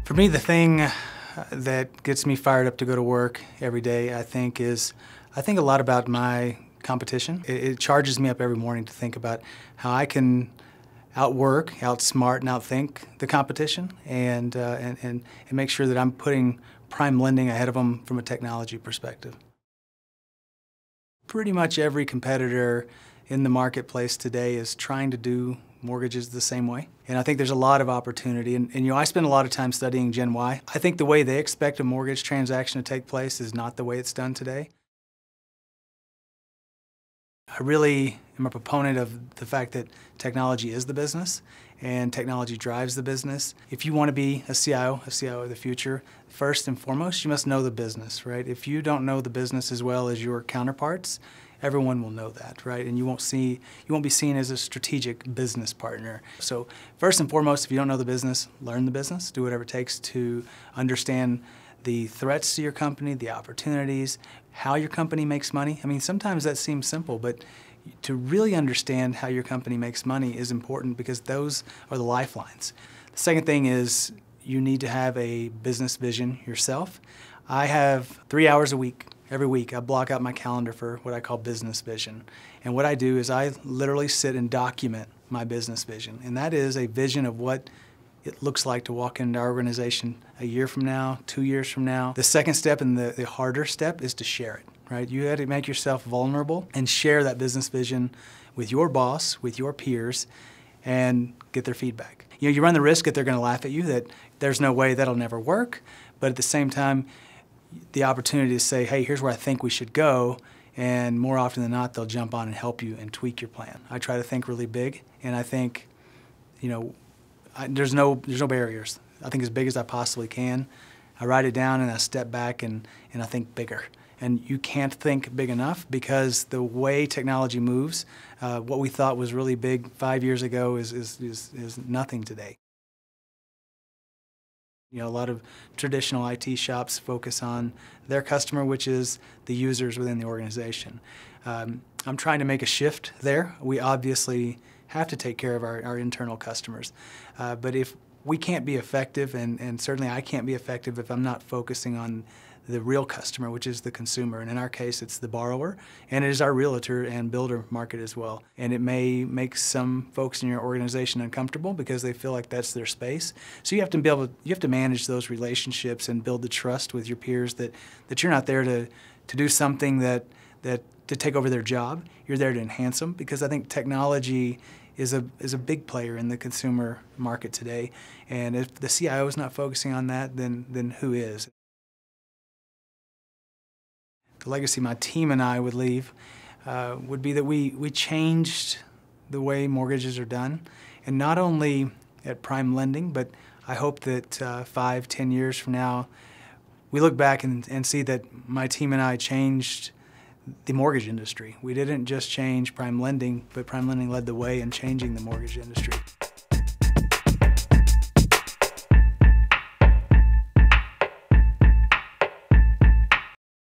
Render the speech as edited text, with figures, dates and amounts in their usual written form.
For me, the thing that gets me fired up to go to work every day, I think a lot about my competition. It charges me up every morning to think about how I can outwork, outsmart, and outthink the competition, and make sure that I'm putting PrimeLending ahead of them from a technology perspective. Pretty much every competitor in the marketplace today is trying to do mortgages the same way. And I think there's a lot of opportunity. And you know, I spend a lot of time studying Gen Y. I think the way they expect a mortgage transaction to take place is not the way it's done today. I really am a proponent of the fact that technology is the business and technology drives the business. If you want to be a CIO of the future, first and foremost, you must know the business, right? If you don't know the business as well as your counterparts, everyone will know that, right? And you won't be seen as a strategic business partner. So first and foremost, if you don't know the business, learn the business, do whatever it takes to understand the threats to your company, the opportunities, how your company makes money. I mean, sometimes that seems simple, but to really understand how your company makes money is important because those are the lifelines. The second thing is you need to have a business vision yourself. I have 3 hours a week. Every week I block out my calendar for what I call business vision. And what I do is I literally sit and document my business vision. And that is a vision of what it looks like to walk into our organization a year from now, 2 years from now. The second step and the harder step is to share it, right? You have to make yourself vulnerable and share that business vision with your boss, with your peers, and get their feedback. You know, you run the risk that they're going to laugh at you, that there's no way that'll never work, but at the same time, the opportunity to say, hey, here's where I think we should go, and more often than not, they'll jump on and help you and tweak your plan. I try to think really big, and I think, you know, there's no barriers. I think as big as I possibly can. I write it down and I step back and I think bigger. And you can't think big enough because the way technology moves, what we thought was really big 5 years ago is nothing today. You know, a lot of traditional IT shops focus on their customer, which is the users within the organization. I'm trying to make a shift there. We obviously have to take care of our internal customers. But if we can't be effective, and certainly I can't be effective if I'm not focusing on the real customer, which is the consumer. And in our case, it's the borrower, and it is our realtor and builder market as well. And it may make some folks in your organization uncomfortable because they feel like that's their space. So you have to manage those relationships and build the trust with your peers that you're not there to do something to take over their job. You're there to enhance them, because I think technology is a big player in the consumer market today. And if the CIO is not focusing on that, then who is? The legacy my team and I would leave would be that we changed the way mortgages are done. And not only at PrimeLending, but I hope that 5, 10 years from now, we look back and see that my team and I changed the mortgage industry. We didn't just change PrimeLending, but PrimeLending led the way in changing the mortgage industry.